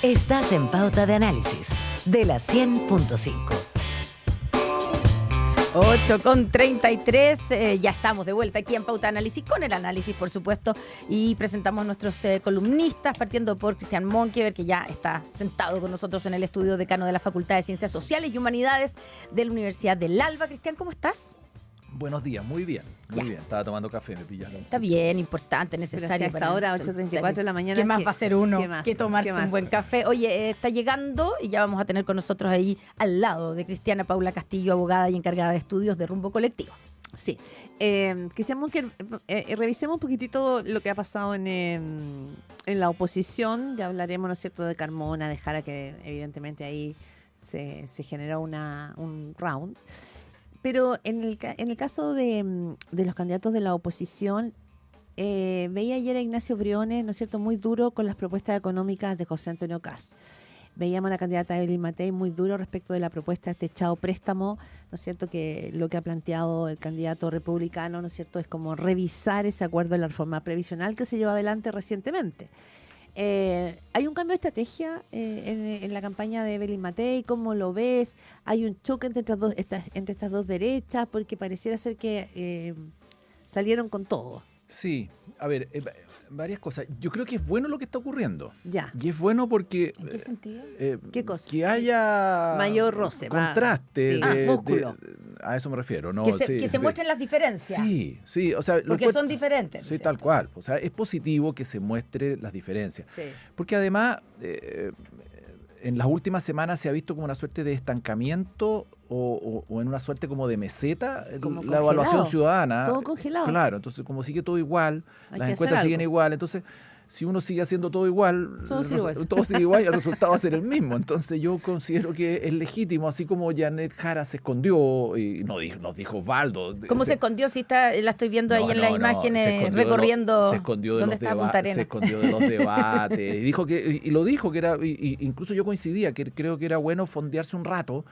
Estás en Pauta de Análisis de la 100.5. 8:33, ya estamos de vuelta aquí en Pauta de Análisis, con el análisis, por supuesto, y presentamos a nuestros columnistas, partiendo por Cristian Monkever, que ya está sentado con nosotros en el estudio, decano de la Facultad de Ciencias Sociales y Humanidades de la Universidad del Alba. Cristian, ¿cómo estás? Buenos días, muy bien, bien. Estaba tomando café, me pillaron. Está bien, importante, necesario. Pero si hasta ahora, 8:34 de la mañana. ¿Qué más va a hacer uno que tomarse un buen café? Oye, está llegando y ya vamos a tener con nosotros ahí al lado de Cristiana Paula Castillo, abogada y encargada de estudios de Rumbo Colectivo. Sí. Cristian Monkever, revisemos un poquitito lo que ha pasado en la oposición. Ya hablaremos, ¿no es cierto?, de Carmona, de Jara, que evidentemente ahí se generó un round. Pero en el caso de los candidatos de la oposición, veía ayer a Ignacio Briones, ¿no es cierto?, muy duro con las propuestas económicas de José Antonio Kast. Veíamos a la candidata Evelyn Matei muy duro respecto de la propuesta de este echado préstamo, ¿no es cierto?, que lo que ha planteado el candidato republicano, ¿no es cierto?, es como revisar ese acuerdo de la reforma previsional que se llevó adelante recientemente. ¿Hay un cambio de estrategia en la campaña de Evelyn Matei? ¿Cómo lo ves? ¿Hay un choque entre estas dos derechas? Porque pareciera ser que salieron con todo. Sí, a ver, varias cosas. Yo creo que es bueno lo que está ocurriendo. Ya. Y es bueno porque... ¿En qué sentido? ¿Qué cosa? Que haya... mayor roce. Contraste. Sí. Músculo. A eso me refiero, ¿no? Que se muestren las diferencias. Sí, o sea... Porque son diferentes. Sí, tal cual. O sea, es positivo que se muestre las diferencias. Sí. Porque además... en las últimas semanas se ha visto como una suerte de estancamiento o en una suerte como de meseta como la evaluación ciudadana. Todo congelado. Claro, entonces como sigue todo igual, las encuestas siguen igual, entonces si uno sigue haciendo todo igual, todo sigue igual y el resultado va a ser el mismo. Entonces yo considero que es legítimo, así como Janet Jara se escondió y nos dijo Osvaldo. ¿Cómo se escondió? Si la estoy viendo ahí en las imágenes recorriendo. Se escondió de ¿Dónde está Punta Arenas? Se escondió de los debates. Y lo dijo que era, incluso yo coincidía, que creo que era bueno fondearse un rato,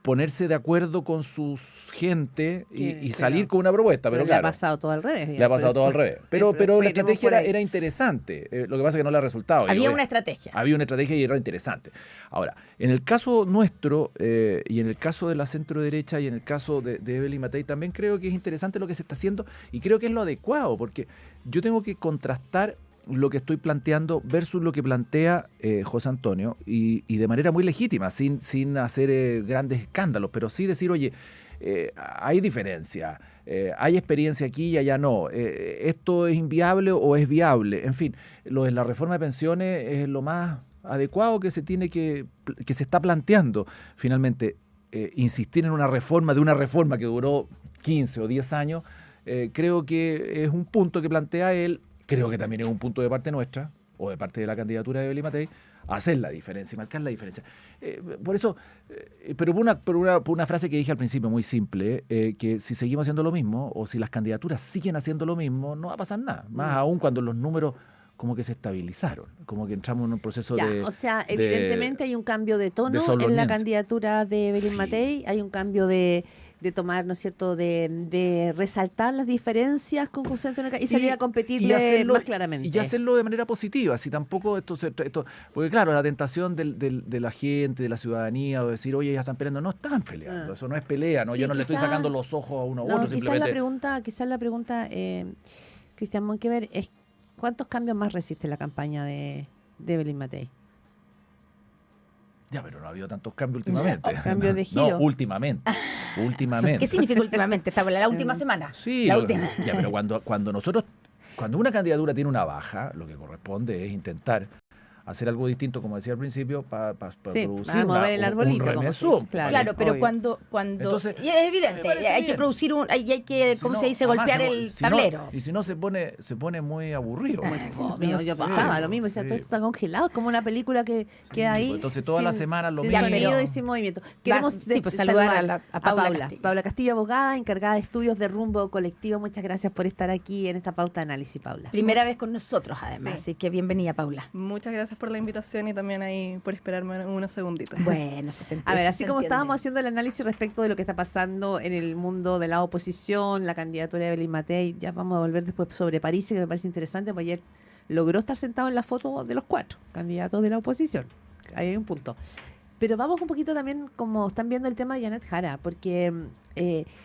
ponerse de acuerdo con su gente y salir con una propuesta. Pero claro, le ha pasado todo al revés. Le ha pasado todo al revés. Pero la estrategia era interesante. Lo que pasa es que no le ha resultado. Había una estrategia. Había una estrategia y era interesante. Ahora, en el caso nuestro y en el caso de la centro derecha y en el caso de Evelyn Matei, también creo que es interesante lo que se está haciendo y creo que es lo adecuado, porque yo tengo que contrastar lo que estoy planteando versus lo que plantea José Antonio y de manera muy legítima, sin hacer grandes escándalos, pero sí decir, oye, hay diferencia, hay experiencia aquí y allá no, esto es inviable o es viable, en fin, lo de la reforma de pensiones es lo más adecuado que se está planteando finalmente. Insistir en una reforma que duró 15 o 10 años, creo que es un punto que plantea él. Creo que también es un punto de parte nuestra, o de parte de la candidatura de Evelyn Matei, hacer la diferencia, marcar la diferencia. Por eso, pero por una frase que dije al principio muy simple, que si seguimos haciendo lo mismo, o si las candidaturas siguen haciendo lo mismo, no va a pasar nada. Más aún cuando los números como que se estabilizaron, como que entramos en un proceso de... O sea, evidentemente hay un cambio de tono en la candidatura de Evelyn Matei, hay un cambio de tomar, ¿no es cierto?, de resaltar las diferencias con José Antonio Kast y salir a competirle más claramente. Y hacerlo de manera positiva, si tampoco esto porque claro, la tentación de la gente, de la ciudadanía, o decir, oye, ya están peleando, no están peleando, eso no es pelea, ¿no? Sí, yo no le estoy sacando los ojos a uno u otro, simplemente... Quizás la pregunta, Cristian Monkever, es ¿cuántos cambios más resiste la campaña de Evelyn Matei? Ya, pero no ha habido tantos cambios últimamente. ¿Cambios de giro? No, últimamente. ¿Qué significa últimamente? ¿Está la última semana? Sí, la última. Ya, pero cuando una candidatura tiene una baja, lo que corresponde es intentar hacer algo distinto, como decía al principio, para producir mover el arbolito, un remesón. Claro, pero cuando entonces, y es evidente, hay que producir hay que, ¿cómo se dice? Golpear el tablero. Y si no, se pone muy aburrido. Yo pasaba lo mismo, todo está congelado, es como una película que queda ahí. Entonces toda la semana lo mismo. Sin sonido y sin movimiento. Queremos saludar a Paula Castillo. Paula Castillo, abogada, encargada de estudios de Rumbo Colectivo. Muchas gracias por estar aquí en esta pauta de análisis, Paula. Primera vez con nosotros, además, así que bienvenida, Paula. Muchas gracias por la invitación y también ahí por esperarme unos segunditos. Bueno, se entiende. A ver, así como estábamos haciendo el análisis respecto de lo que está pasando en el mundo de la oposición, la candidatura de Evelyn Matei, ya vamos a volver después sobre París, que me parece interesante, porque ayer logró estar sentado en la foto de los 4 candidatos de la oposición. Ahí hay un punto. Pero vamos un poquito también, como están viendo, el tema de Janet Jara, porque,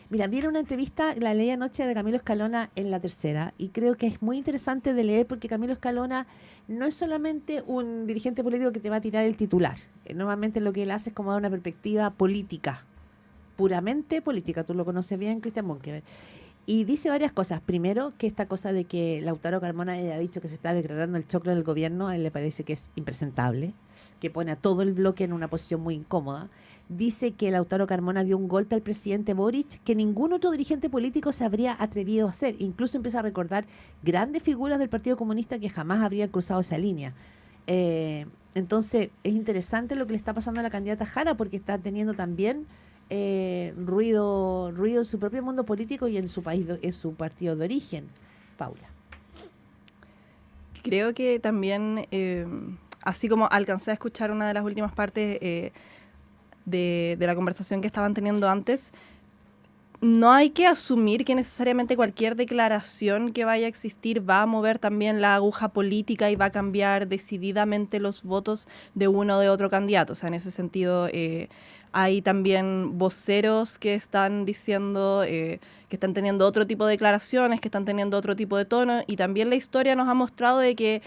mira, vieron una entrevista, la leí anoche, de Camilo Escalona en La Tercera, y creo que es muy interesante de leer, porque Camilo Escalona no es solamente un dirigente político que te va a tirar el titular. Normalmente lo que él hace es como dar una perspectiva política, puramente política. Tú lo conoces bien, Cristian Monkever. Y dice varias cosas. Primero, que esta cosa de que Lautaro Carmona haya dicho que se está declarando el choclo del gobierno, a él le parece que es impresentable, que pone a todo el bloque en una posición muy incómoda. Dice que Lautaro Carmona dio un golpe al presidente Boric que ningún otro dirigente político se habría atrevido a hacer. Incluso empieza a recordar grandes figuras del Partido Comunista que jamás habrían cruzado esa línea. Entonces, es interesante lo que le está pasando a la candidata Jara, porque está teniendo también ruido en su propio mundo político y en su país, en su partido de origen. Paula. Creo que también, así como alcancé a escuchar una de las últimas partes de la conversación que estaban teniendo antes, no hay que asumir que necesariamente cualquier declaración que vaya a existir va a mover también la aguja política y va a cambiar decididamente los votos de uno o de otro candidato. O sea, en ese sentido, hay también voceros que están diciendo que están teniendo otro tipo de declaraciones, que están teniendo otro tipo de tono, y también la historia nos ha mostrado de que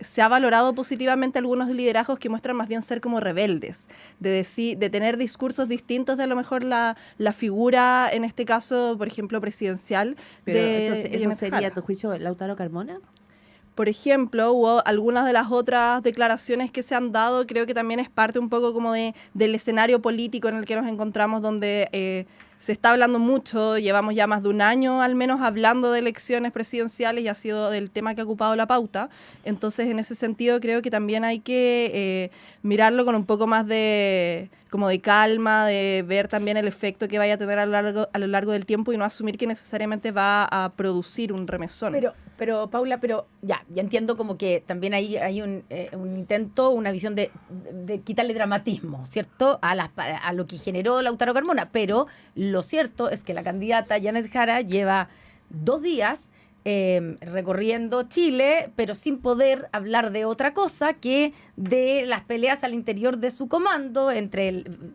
se ha valorado positivamente algunos liderazgos que muestran más bien ser como rebeldes, de tener discursos distintos de a lo mejor la figura, en este caso, por ejemplo, presidencial. Pero de entonces, ¿eso Janet sería, Jara. a tu juicio, Lautaro Carmona? Por ejemplo, hubo algunas de las otras declaraciones que se han dado, creo que también es parte un poco como del escenario político en el que nos encontramos, donde se está hablando mucho, llevamos ya más de un año al menos hablando de elecciones presidenciales y ha sido el tema que ha ocupado la pauta. Entonces, en ese sentido, creo que también hay que mirarlo con un poco más como de calma, de ver también el efecto que vaya a tener a lo largo del tiempo y no asumir que necesariamente va a producir un remesón. Pero Paula, ya entiendo como que también hay un intento, una visión de quitarle dramatismo, ¿cierto? A lo que generó Lautaro Carmona, pero lo cierto es que la candidata Janet Jara lleva 2 días recorriendo Chile, pero sin poder hablar de otra cosa que de las peleas al interior de su comando,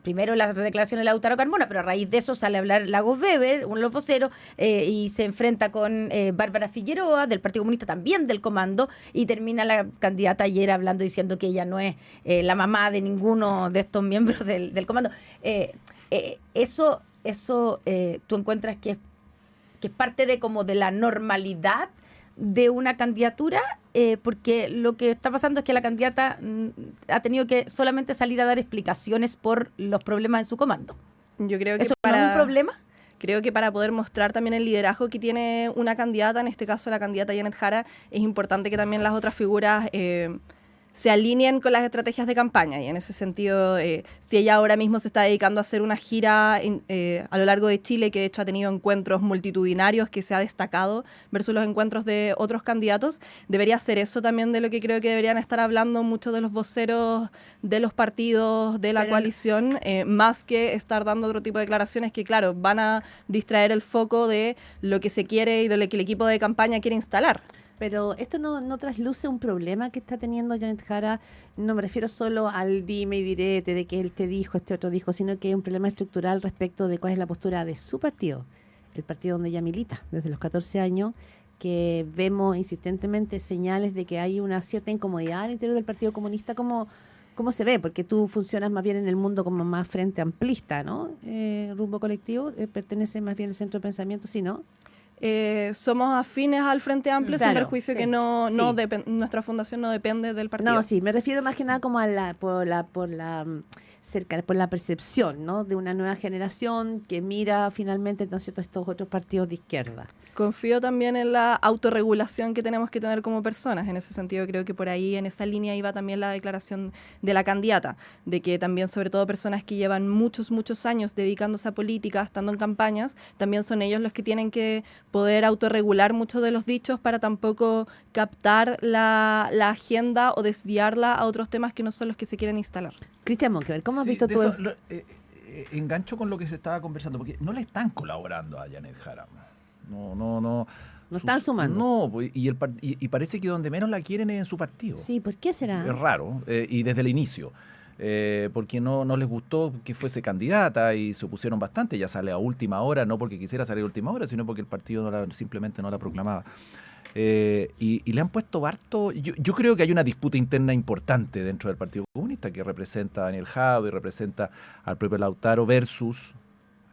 primero las declaraciones de Lautaro Carmona, pero a raíz de eso sale a hablar Lagos Weber, uno de los voceros, y se enfrenta con Bárbara Figueroa, del Partido Comunista, también del comando, y termina la candidata ayer hablando, diciendo que ella no es la mamá de ninguno de estos miembros del comando. Eso tú encuentras que es parte de la normalidad de una candidatura, porque lo que está pasando es que la candidata ha tenido que solamente salir a dar explicaciones por los problemas en su comando. Yo creo que ¿Eso no es un problema? Creo que para poder mostrar también el liderazgo que tiene una candidata, en este caso la candidata Janet Jara, es importante que también las otras figuras se alineen con las estrategias de campaña. Y en ese sentido, si ella ahora mismo se está dedicando a hacer una gira a lo largo de Chile, que de hecho ha tenido encuentros multitudinarios que se ha destacado versus los encuentros de otros candidatos, debería ser eso también de lo que creo que deberían estar hablando muchos de los voceros de los partidos de la coalición, más que estar dando otro tipo de declaraciones que, claro, van a distraer el foco de lo que se quiere y de lo que el equipo de campaña quiere instalar. Pero esto no trasluce un problema que está teniendo Janet Jara. No me refiero solo al dime y direte de que él te dijo, este otro dijo, sino que es un problema estructural respecto de cuál es la postura de su partido, el partido donde ella milita desde los 14 años, que vemos insistentemente señales de que hay una cierta incomodidad al interior del Partido Comunista. ¿Cómo se ve? Porque tú funcionas más bien en el mundo como más frente amplista, ¿no? Rumbo Colectivo, pertenece más bien al centro de pensamiento, ¿sí, no? Somos afines al Frente Amplio, sin perjuicio sí, que sí. nuestra fundación no depende del partido. No, sí, me refiero más que nada como por la percepción, ¿no? De una nueva generación que mira finalmente, ¿no es cierto?, estos otros partidos de izquierda. Confío también en la autorregulación que tenemos que tener como personas. En ese sentido, creo que por ahí, en esa línea, iba también la declaración de la candidata, de que también, sobre todo, personas que llevan muchos años dedicándose a política, estando en campañas, también son ellos los que tienen que poder autorregular muchos de los dichos para tampoco captar la agenda o desviarla a otros temas que no son los que se quieren instalar. Cristian Monkever, ¿cómo has visto tú? Engancho con lo que se estaba conversando, porque no le están colaborando a Janet Jara. No. No están sumando. No, pues, y parece que donde menos la quieren es en su partido. Sí, ¿por qué será? Es raro, y desde el inicio. Porque no les gustó que fuese candidata y se opusieron bastante. Ya sale a última hora, no porque quisiera salir a última hora, sino porque el partido simplemente no la proclamaba. Y le han puesto harto. Yo creo que hay una disputa interna importante dentro del Partido Comunista que representa a Daniel Jadwe y representa al propio Lautaro versus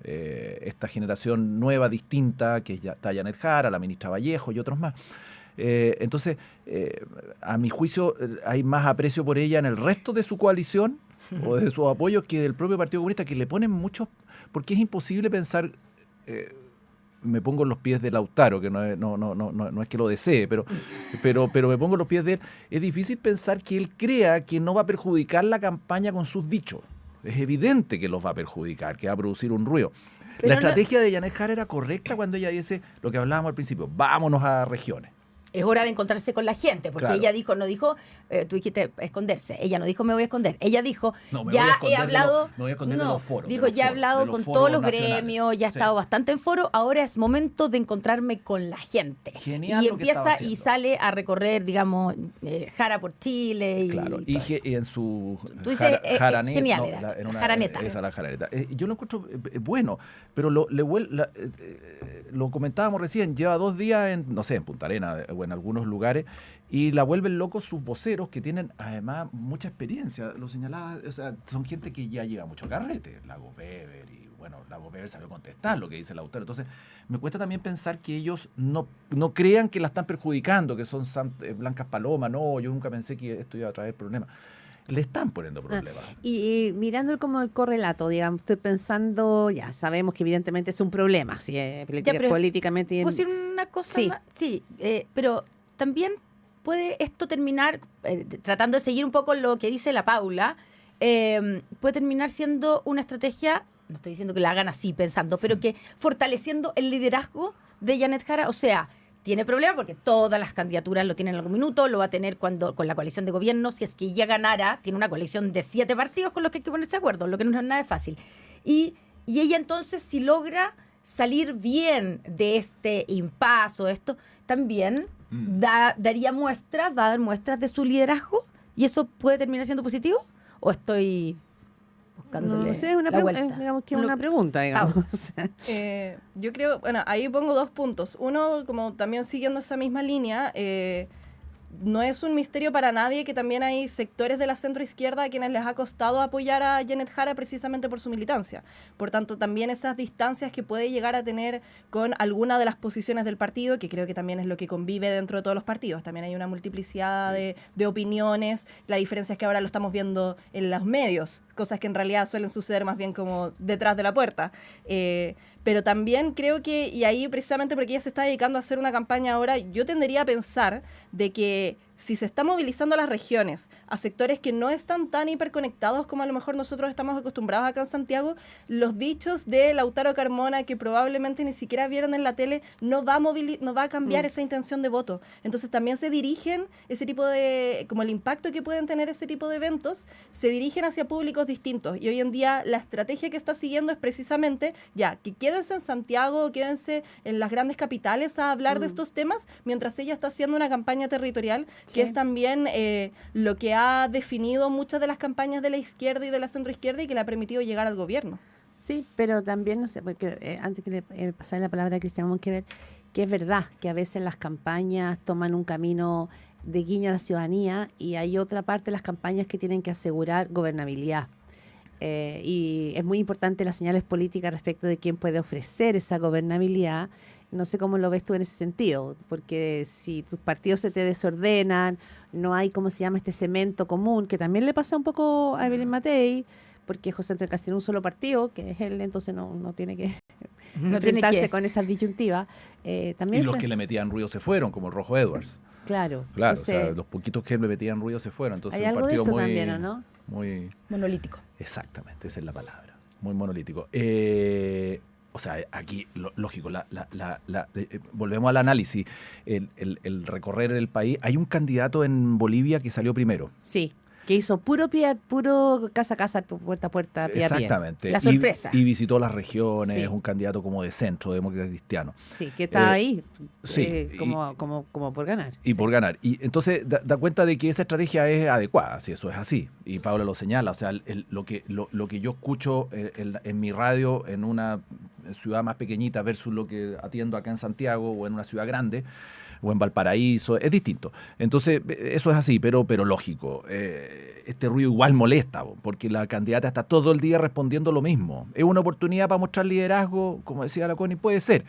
esta generación nueva, distinta, que ya está Janet Jara, la ministra Vallejo y otros más. Entonces, a mi juicio, hay más aprecio por ella en el resto de su coalición o de sus apoyos que del propio Partido Comunista, que le ponen muchos, porque es imposible pensar, me pongo en los pies de Lautaro, que no es que lo desee, pero me pongo en los pies de él, es difícil pensar que él crea que no va a perjudicar la campaña con sus dichos. Es evidente que los va a perjudicar, que va a producir un ruido. Pero la estrategia de Janet Jara era correcta cuando ella dice lo que hablábamos al principio, vámonos a regiones. Es hora de encontrarse con la gente, porque Claro. ella dijo, tú dijiste esconderse, ella no dijo me voy a esconder, ella dijo, No, me voy a ya esconder he hablado, me voy a esconder de los foros, dijo, de los ya he foros, hablado de los con foros todos los nacionales. gremios, ya he Sí. estado bastante en foro, ahora es momento de encontrarme con la gente. Genial Y lo que estaba empieza y haciendo. sale a recorrer, digamos, Jara por Chile. Claro, todo y eso. en su Tú dices, jaraneta, genial no, era, en una- jaraneta. Esa la jaraneta. Yo lo encuentro bueno, pero lo comentábamos recién, lleva 2 días en, no sé, en Punta Arenas o en algunos lugares, y la vuelven locos sus voceros, que tienen además mucha experiencia. Lo señalaba, o sea, son gente que ya lleva mucho carrete, Lagos Weber, y bueno, Lagos Weber salió a contestar lo que dice el autor. Entonces, me cuesta también pensar que ellos no crean que la están perjudicando, que son blancas palomas. No, yo nunca pensé que esto iba a traer problemas. Le están poniendo problemas. Y mirando como el correlato, digamos, estoy pensando, ya sabemos que evidentemente es un problema, si pero políticamente. ¿Puedo decir una cosa Sí. más? Sí, pero también puede esto terminar, tratando de seguir un poco lo que dice la Paula, puede terminar siendo una estrategia, no estoy diciendo que la hagan así pensando, pero que fortaleciendo el liderazgo de Janet Jara, o sea, tiene problema porque todas las candidaturas lo tienen en algún minuto, lo va a tener cuando con la coalición de gobierno, si es que ella ganara, tiene una coalición de 7 partidos con los que hay que ponerse de acuerdo, lo que no es nada fácil. Y ella entonces, si logra salir bien de este impasse o esto, también daría muestras, va a dar muestras de su liderazgo, y eso puede terminar siendo positivo, o estoy buscándole No sé, es una la vuelta. digamos que es Lo- una pregunta, digamos. O sea, Yo creo, bueno, ahí pongo 2 puntos. Uno, como también siguiendo esa misma línea, no es un misterio para nadie que también hay sectores de la centroizquierda a quienes les ha costado apoyar a Janet Jara precisamente por su militancia. Por tanto, también esas distancias que puede llegar a tener con alguna de las posiciones del partido, que creo que también es lo que convive dentro de todos los partidos. También hay una multiplicidad de opiniones. La diferencia es que ahora lo estamos viendo en los medios, cosas que en realidad suelen suceder más bien como detrás de la puerta. Pero también creo que, y ahí precisamente porque ella se está dedicando a hacer una campaña ahora, yo tendería a pensar de que si se está movilizando a las regiones, a sectores que no están tan hiperconectados como a lo mejor nosotros estamos acostumbrados acá en Santiago, los dichos de Lautaro Carmona, que probablemente ni siquiera vieron en la tele, no va a cambiar esa intención de voto. Entonces también se dirigen ese tipo de, como el impacto que pueden tener ese tipo de eventos, se dirigen hacia públicos distintos. Y hoy en día la estrategia que está siguiendo es precisamente, ya, que quédense en Santiago, quédense en las grandes capitales a hablar de estos temas, mientras ella está haciendo una campaña territorial, que es también lo que ha definido muchas de las campañas de la izquierda y de la centroizquierda y que le ha permitido llegar al gobierno. sí, pero también, no sé, porque antes que le pasara la palabra a Cristian Monkever, que es verdad que a veces las campañas toman un camino de guiño a la ciudadanía y hay otra parte de las campañas que tienen que asegurar gobernabilidad. Y es muy importante las señales políticas respecto de quién puede ofrecer esa gobernabilidad. No sé cómo lo ves tú en ese sentido, porque si tus partidos se te desordenan, no hay, ¿cómo se llama?, este cemento común, que también le pasa un poco a Evelyn Matei, porque José Antonio Cast tiene un solo partido, que es él, entonces no tiene que No tiene enfrentarse que. con esas disyuntivas. También Y los que le metían ruido se fueron, como el Rojo Edwards. Claro, Claro, entonces, o sea, los poquitos que le metían ruido se fueron. Entonces, hay un algo de partido eso muy, también, ¿o no? muy Monolítico. exactamente, esa es la palabra. Muy monolítico. O sea, aquí, lógico, volvemos al análisis. El recorrer el país. Hay un candidato en Bolivia que salió primero. Sí. Que hizo puro casa a casa, puerta a puerta, pie a pie. Exactamente. La sorpresa. Y visitó las regiones, Sí. es un candidato como de centro, demócrata cristiano. Sí, que está ahí sí, como por ganar. Y Sí. por ganar. Y entonces da cuenta de que esa estrategia es adecuada, si eso es así. Y Paula lo señala. O sea, lo que yo escucho en mi radio en una ciudad más pequeñita versus lo que atiendo acá en Santiago o en una ciudad grande o en Valparaíso, es distinto. Entonces, eso es así, pero lógico. Este ruido igual molesta, porque la candidata está todo el día respondiendo lo mismo. Es una oportunidad para mostrar liderazgo, como decía la Connie, puede ser,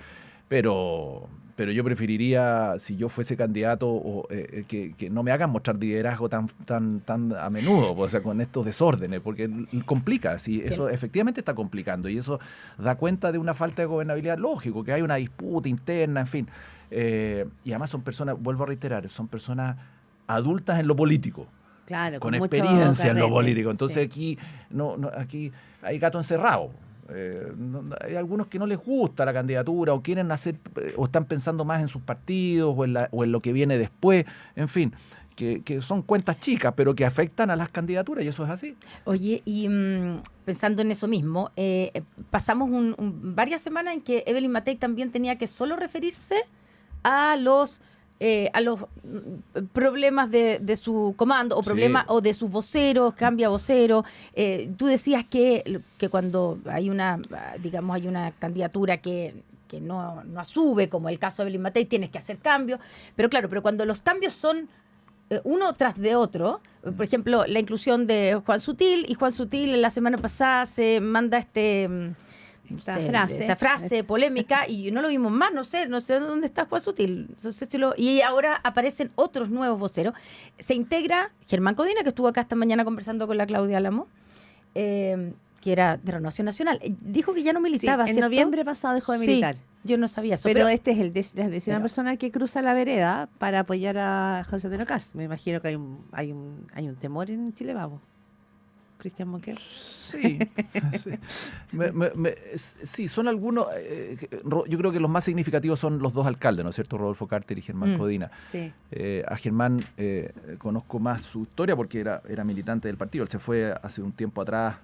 pero yo preferiría, si yo fuese candidato, que no me hagan mostrar liderazgo tan a menudo, o sea, con estos desórdenes, porque complica, sí, eso efectivamente está complicando, y eso da cuenta de una falta de gobernabilidad. Lógico, que hay una disputa interna, en fin. Y además son personas, vuelvo a reiterar, son personas adultas en lo político. Claro, Con mucho experiencia en lo carrete. político. Entonces Sí. aquí hay gato encerrado. Hay algunos que no les gusta la candidatura o quieren hacer o están pensando más en sus partidos o en lo que viene después. En fin, que son cuentas chicas, pero que afectan a las candidaturas, y eso es así. Oye, y pensando en eso mismo, pasamos varias semanas en que Evelyn Matei también tenía que solo referirse a los problemas de su comando o problemas o de sus voceros, cambia vocero. Tú decías que cuando hay una candidatura que no asume, como el caso de Evelyn Matei, tienes que hacer cambios. Pero claro, pero cuando los cambios son uno tras de otro, por ejemplo, la inclusión de Juan Sutil, y Juan Sutil la semana pasada se manda esta frase polémica y no lo vimos más, no sé dónde está Juan Sutil, no sé y ahora aparecen otros nuevos voceros. Se integra Germán Codina, que estuvo acá esta mañana conversando con la Claudia Álamo, que era de Renovación Nacional. Dijo que ya no militaba, Sí, en ¿cierto? noviembre pasado dejó de militar. Sí, yo no sabía eso. Pero este es la décima pero- persona que cruza la vereda para apoyar a José Antonio Cast. Me imagino que hay un temor en Chile Vamos. Cristian Monquer. Sí, sí. Sí, son algunos. Yo creo que los más significativos son los dos alcaldes, ¿no es cierto? Rodolfo Carter y Germán Codina. Sí. A Germán conozco más su historia porque era militante del partido. Él se fue hace un tiempo atrás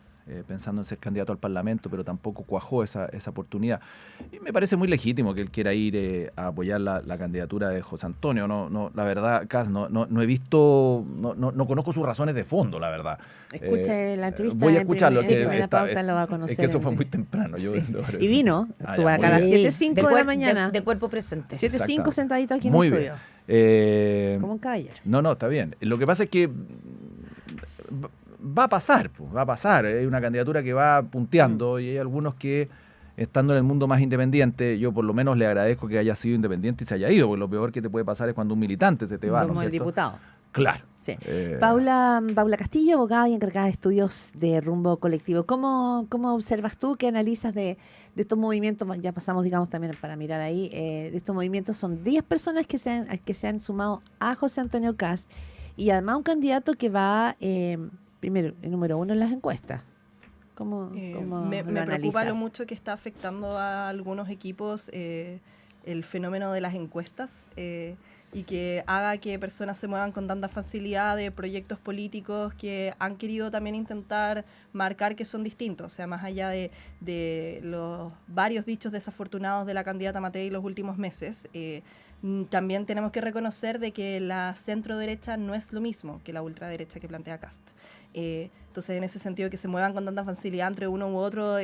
pensando en ser candidato al Parlamento, pero tampoco cuajó esa oportunidad. Y me parece muy legítimo que él quiera ir a apoyar la candidatura de José Antonio. No, la verdad, Cas, no he visto, no conozco sus razones de fondo, la verdad. Escuche la entrevista. Voy a escucharlo. En primera pauta lo va a conocer. Es que eso fue muy temprano. Sí. Y vino, estuvo acá a las muy bien. 7:05 de la mañana. De cuerpo presente. 7:05 sentadito aquí en Muy el bien. estudio. Como un caballero. No, está bien. Lo que pasa es que va a pasar, pues, va a pasar. Hay una candidatura que va punteando y hay algunos que, estando en el mundo más independiente, yo por lo menos le agradezco que haya sido independiente y se haya ido, porque lo peor que te puede pasar es cuando un militante se te va. Como ¿no es el cierto? diputado. Claro. Sí. Paula Castillo, abogada y encargada de estudios de rumbo colectivo. ¿Cómo observas tú, qué analizas de estos movimientos? Ya pasamos, digamos, también para mirar ahí, de estos movimientos. Son 10 personas que se han sumado a José Antonio Cast y además un candidato que va, primero, el número 1 en las encuestas. ¿Cómo me lo preocupa analizas? lo mucho que está afectando a algunos equipos el fenómeno de las encuestas y que haga que personas se muevan con tanta facilidad de proyectos políticos que han querido también intentar marcar que son distintos. O sea, más allá de los varios dichos desafortunados de la candidata Matei los últimos meses, también tenemos que reconocer de que la centro derecha no es lo mismo que la ultraderecha que plantea Cast. Entonces, en ese sentido, que se muevan con tanta facilidad entre uno u otro,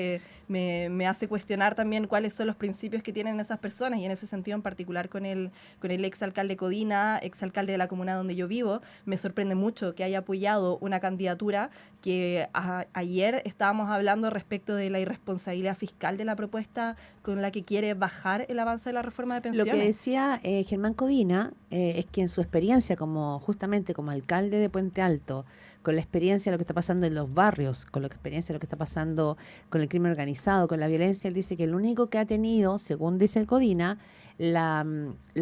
me hace cuestionar también cuáles son los principios que tienen esas personas, y en ese sentido en particular con el exalcalde Codina, exalcalde de la comuna donde yo vivo, me sorprende mucho que haya apoyado una candidatura que ayer estábamos hablando respecto de la irresponsabilidad fiscal de la propuesta con la que quiere bajar el avance de la reforma de pensiones. Lo que decía Germán Codina es que en su experiencia justamente como alcalde de Puente Alto, con la experiencia de lo que está pasando en los barrios, con la experiencia de lo que está pasando con el crimen organizado, con la violencia, él dice que el único que ha tenido, según dice el Codina, la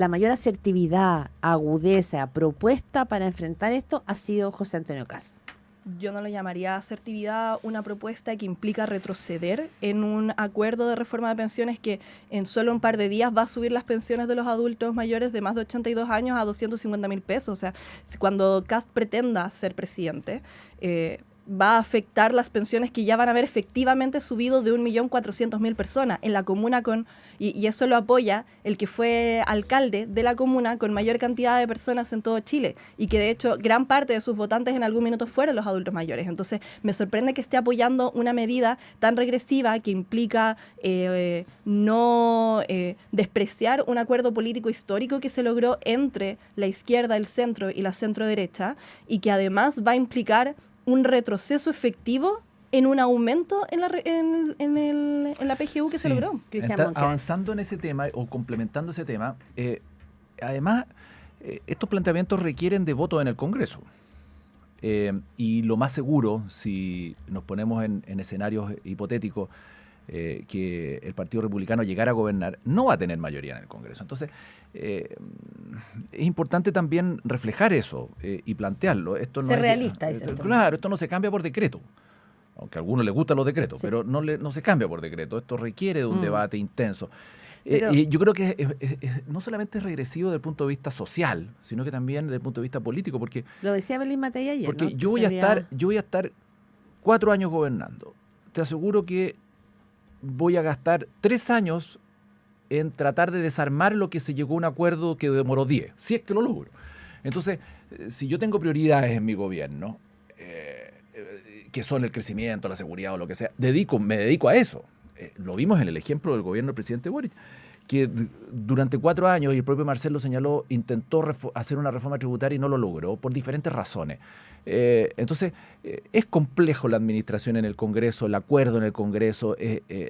mayor asertividad, agudeza, propuesta para enfrentar esto ha sido José Antonio Cast. Yo no lo llamaría asertividad, una propuesta que implica retroceder en un acuerdo de reforma de pensiones que en solo un par de días va a subir las pensiones de los adultos mayores de más de 82 años a 250.000 pesos. O sea, cuando Kast pretenda ser presidente, va a afectar las pensiones que ya van a haber efectivamente subido de 1.400.000 personas en la comuna y eso lo apoya el que fue alcalde de la comuna con mayor cantidad de personas en todo Chile y que de hecho gran parte de sus votantes en algún minuto fueron los adultos mayores. Entonces me sorprende que esté apoyando una medida tan regresiva que implica no despreciar un acuerdo político histórico que se logró entre la izquierda, el centro y la centro derecha y que además va a implicar un retroceso efectivo en un aumento en la PGU que se logró. Avanzando en ese tema o complementando ese tema, además, estos planteamientos requieren de votos en el Congreso. Y lo más seguro, si nos ponemos en escenarios hipotéticos, que el Partido Republicano llegara a gobernar, no va a tener mayoría en el Congreso. Entonces, es importante también reflejar eso y plantearlo. Esto no Ser es, realista, dice el claro, esto no se cambia por decreto. Aunque a algunos les gustan los decretos, Sí. pero no se cambia por decreto. Esto requiere de un debate intenso. Pero- Y yo creo que no solamente es regresivo desde el punto de vista social, sino que también desde el punto de vista político, porque Lo decía Belín Matei ayer, porque ¿no? yo Que voy a sería- estar 4 años gobernando. Te aseguro que voy a gastar 3 años en tratar de desarmar lo que se llegó a un acuerdo que demoró 10, si es que lo logro. Entonces, si yo tengo prioridades en mi gobierno, que son el crecimiento, la seguridad o lo que sea, me dedico a eso. Lo vimos en el ejemplo del gobierno del presidente Boric, que durante 4 años, y el propio Marcelo señaló, intentó hacer una reforma tributaria y no lo logró por diferentes razones. Entonces, es complejo la administración en el Congreso, el acuerdo en el Congreso,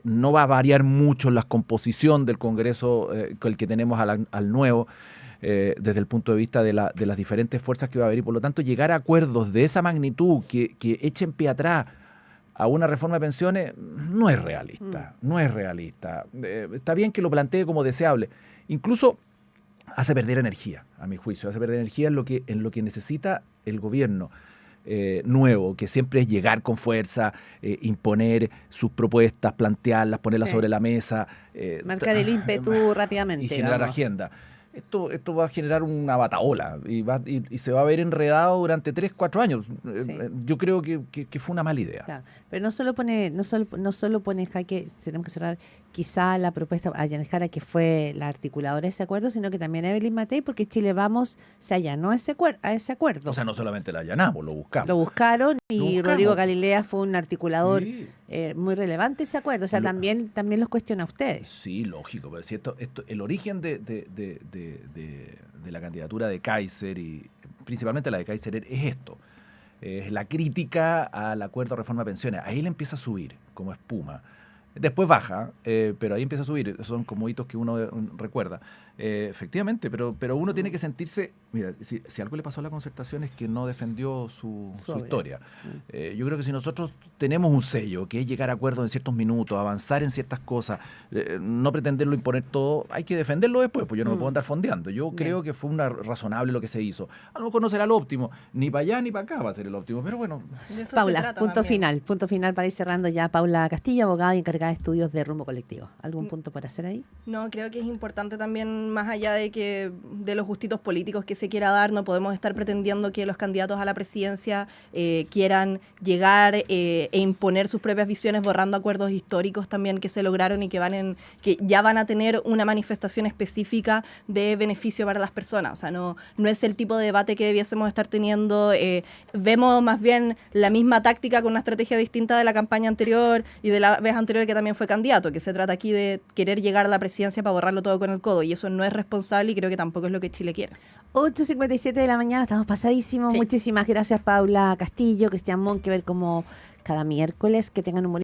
no va a variar mucho la composición del Congreso con el que tenemos al nuevo, desde el punto de vista de las diferentes fuerzas que va a haber, y por lo tanto llegar a acuerdos de esa magnitud que echen pie atrás a una reforma de pensiones no es realista, no es realista. Está bien que lo plantee como deseable, incluso hace perder energía, a mi juicio, hace perder energía en lo que necesita el gobierno nuevo, que siempre es llegar con fuerza, imponer sus propuestas, plantearlas, ponerlas Sí. sobre la mesa. Marcar el ímpetu rápidamente. Y generar digamos. agenda. Esto va a generar una bataola y se va a ver enredado durante 3-4 años. Sí. Yo creo que fue una mala idea. Claro, pero no solo pone en jaque, tenemos que cerrar quizá la propuesta a Janet Jara, que fue la articuladora de ese acuerdo, sino que también a Evelyn Matei, porque Chile Vamos se allanó a ese acuerdo. O sea, no solamente la allanamos, lo buscamos. Lo buscaron y Lo buscamos. Rodrigo Galilea fue un articulador Sí. muy relevante ese acuerdo. O sea, también los cuestiona a ustedes. Sí, lógico, pero si el origen de la candidatura de Kaiser, y principalmente la de Kaiser, es esto. Es la crítica al acuerdo de reforma de pensiones. Ahí le empieza a subir como espuma. Después baja, pero ahí empieza a subir. Son como hitos que uno recuerda. Efectivamente, pero uno tiene que sentirse... Mira, si algo le pasó a la Concertación es que no defendió su obra. historia. Yo creo que si nosotros tenemos un sello, que es llegar a acuerdos en ciertos minutos, avanzar en ciertas cosas, no pretenderlo imponer todo, hay que defenderlo después, pues yo no me puedo andar fondeando. Yo creo que fue razonable lo que se hizo. A lo mejor no será el óptimo, ni para allá ni para acá va a ser el óptimo, pero bueno... De eso se Paula, trata punto también. final para ir cerrando ya. Paula Castillo, abogada y encargada de estudios de Rumbo Colectivo. ¿Algún punto por hacer ahí? No, creo que es importante también, más allá de los gustitos políticos que se quiera dar, no podemos estar pretendiendo que los candidatos a la presidencia quieran llegar e imponer sus propias visiones, borrando acuerdos históricos también que se lograron y que ya van a tener una manifestación específica de beneficio para las personas. O sea, no es el tipo de debate que debiésemos estar teniendo. Vemos más bien la misma táctica con una estrategia distinta de la campaña anterior y de la vez anterior que también fue candidato, que se trata aquí de querer llegar a la presidencia para borrarlo todo con el codo, y eso no es responsable y creo que tampoco es lo que Chile quiere. 8:57 de la mañana, estamos pasadísimos. Sí. Muchísimas gracias, Paula Castillo, Cristian Monkever, como cada miércoles. Que tengan un bonito